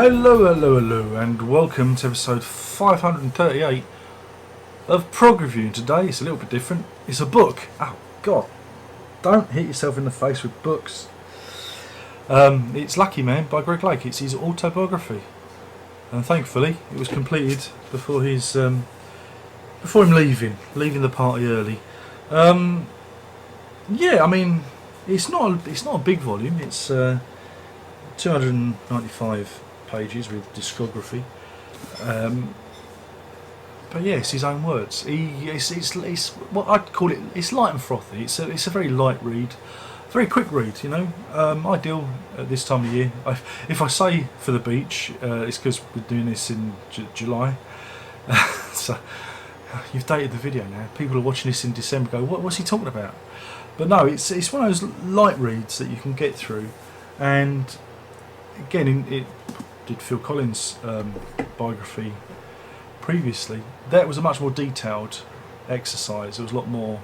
Hello, and welcome to episode 538 of Prog Review. And today it's a little bit different. It's a book. Oh, God. Don't hit yourself in the face with books. It's Lucky Man by Greg Lake. It's his autobiography. And thankfully, it was completed before his before him leaving the party early. Yeah, I mean, it's not a big volume. It's 295 pages with discography, but yeah, it's his own words. It's what I'd call it. It's light and frothy. It's a very light read, very quick read. You know, ideal at this time of year. If I say for the beach, it's because we're doing this in July. So you've dated the video now. People are watching this in December. Go, what's he talking about? But no, it's one of those light reads that you can get through, and again, it did Phil Collins' biography previously. That was a much more detailed exercise. There was a lot more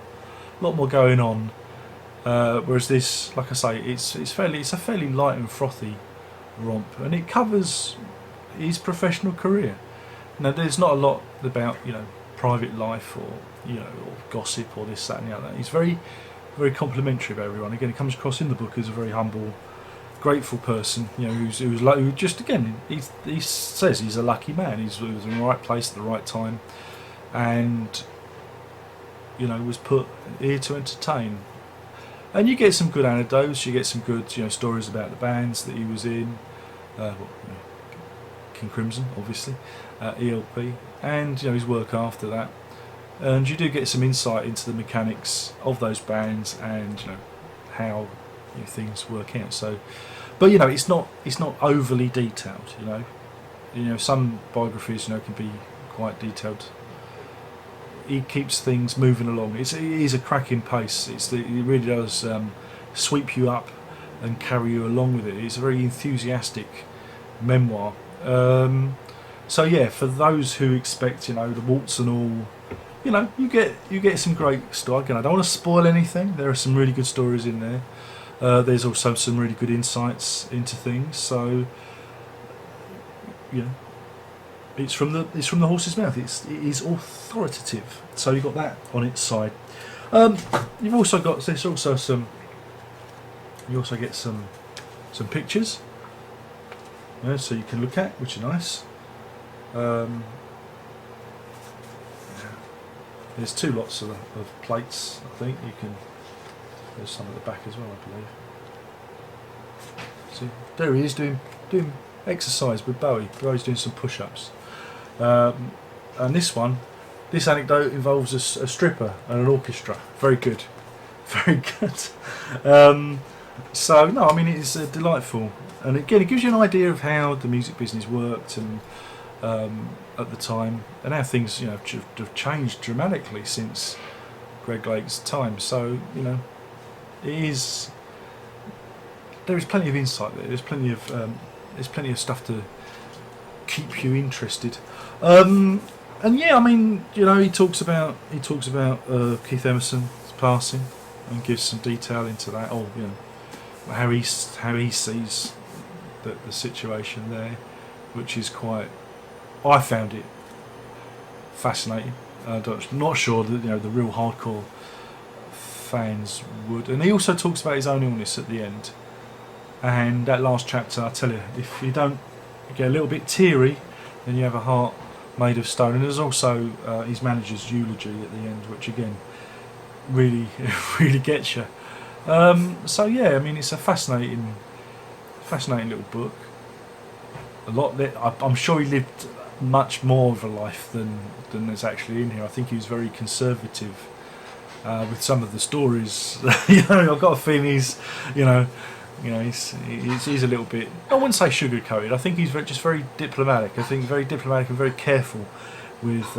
going on. Whereas this, like I say, it's a fairly light and frothy romp, and it covers his professional career. Now, there's not a lot about private life or or gossip or this, that, and the other. He's very, very complimentary of everyone. Again, it comes across in the book as a very humble, grateful person, who just again he says he's a lucky man. He was in the right place at the right time, and was put here to entertain. And you get some good anecdotes. You get some good stories about the bands that he was in, King Crimson, obviously, ELP, and his work after that. And you do get some insight into the mechanics of those bands and how things work out. So, but it's not overly detailed. Some biographies can be quite detailed. He keeps things moving along. It is a cracking pace. It really does sweep you up and carry you along with it. It's a very enthusiastic memoir. So yeah, for those who expect the warts and all, you get some great story. Again, I don't want to spoil anything. There are some really good stories in there. There's also some really good insights into things. So it's from the horse's mouth. It is authoritative. So you've got that on its side. You've also got you also get some pictures. So you can look at, which are nice. There's two lots of plates. I think there's some at the back as well, I believe. See, there he is doing exercise with Bowie. Bowie's doing some push-ups. And this anecdote involves a stripper and an orchestra. Very good, very good. So no, I mean it's delightful, and again it gives you an idea of how the music business worked and at the time, and how things have changed dramatically since Greg Lake's time. So there is plenty of insight there. There's plenty of stuff to keep you interested. And yeah, I mean he talks about Keith Emerson's passing and gives some detail into that. How he sees the situation there, which is quite. I found it fascinating. Not sure that the real hardcore fans would. And he also talks about his own illness at the end. And that last chapter, I tell you, if you don't get a little bit teary, then you have a heart made of stone. And there's also his manager's eulogy at the end, which again really really gets you. So yeah, I mean it's a fascinating little book. A lot that I'm sure he lived much more of a life than is actually in here. I think he was very conservative with some of the stories. I've got a feeling he's a little bit. I wouldn't say sugar coated. I think he's just very diplomatic. I think very diplomatic and very careful with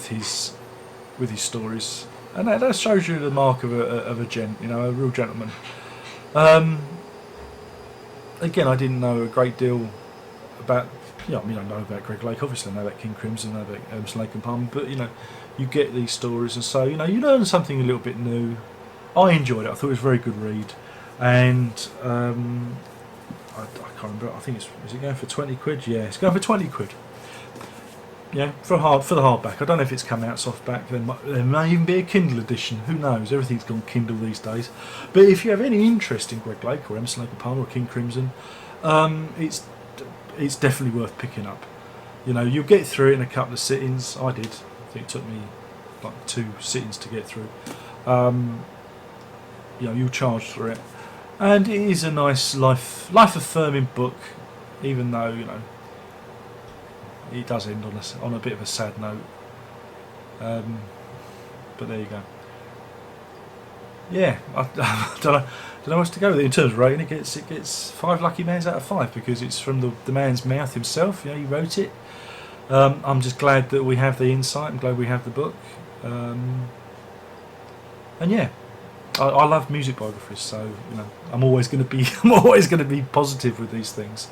his stories, and that shows you the mark of a gent, a real gentleman. Again, I didn't know a great deal about. I know about Greg Lake. Obviously, I know about King Crimson, I know about Emerson, Lake and Palmer. But you get these stories, and so you learn something a little bit new. I enjoyed it. I thought it was a very good read, and I can't remember. I think is it going for 20 quid? Yeah, it's going for 20 quid. Yeah, for the hardback. I don't know if it's come out softback. There may even be a Kindle edition. Who knows? Everything's gone Kindle these days. But if you have any interest in Greg Lake or Emerson, Lake and Palmer or King Crimson, it's definitely worth picking up. You know, you'll get through it in a couple of sittings. I did. I think it took me like 2 sittings to get through. You know, you'll charge through it, and it is a nice life affirming book, even though, you know, it does end on a bit of a sad note. But there you go. Yeah, I don't know what's to go with it in terms of rating. It gets 5 lucky mans out of 5 because it's from the man's mouth himself. You know, he wrote it. I'm just glad that we have the insight. I'm glad we have the book. And yeah, I love music biographies, so you know, I'm always going to be positive with these things.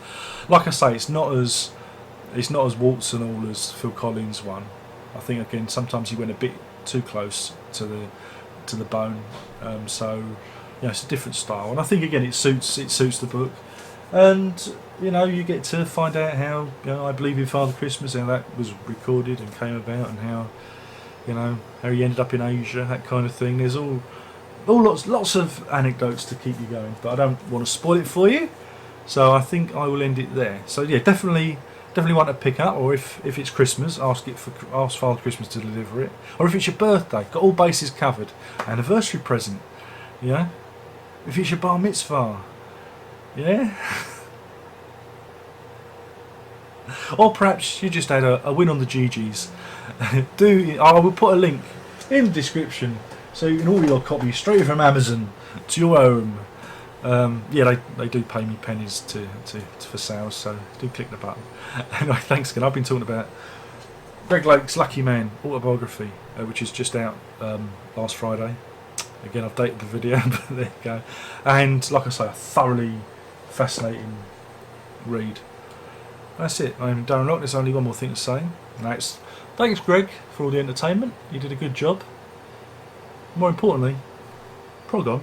Like I say, it's not as warts and all as Phil Collins' one. I think again sometimes he went a bit too close to the bone. So you know, it's a different style, and I think again it suits the book. And you know, you get to find out how, you know, I Believe in Father Christmas, how that was recorded and came about, and how, you know, how he ended up in Asia, that kind of thing. There's all lots of anecdotes to keep you going, but I don't want to spoil it for you, so I think I will end it there. So yeah, definitely want to pick up, or if it's Christmas, ask Father Christmas to deliver it, or if it's your birthday, got all bases covered, anniversary present, you know, if it's your bar mitzvah, yeah. Or perhaps you just had a win on the GGs. I will put a link in the description so you can order your copy straight from Amazon to your home. Yeah, they do pay me pennies for sales, so do click the button. Anyway, thanks again. I've been talking about Greg Lake's Lucky Man autobiography, which is just out last Friday. Again, I've dated the video, but there you go. And like I say, a thoroughly fascinating read. That's it. I'm Darren Locke. There's only one more thing to say. Thanks, Greg, for all the entertainment. You did a good job. More importantly, Prog on.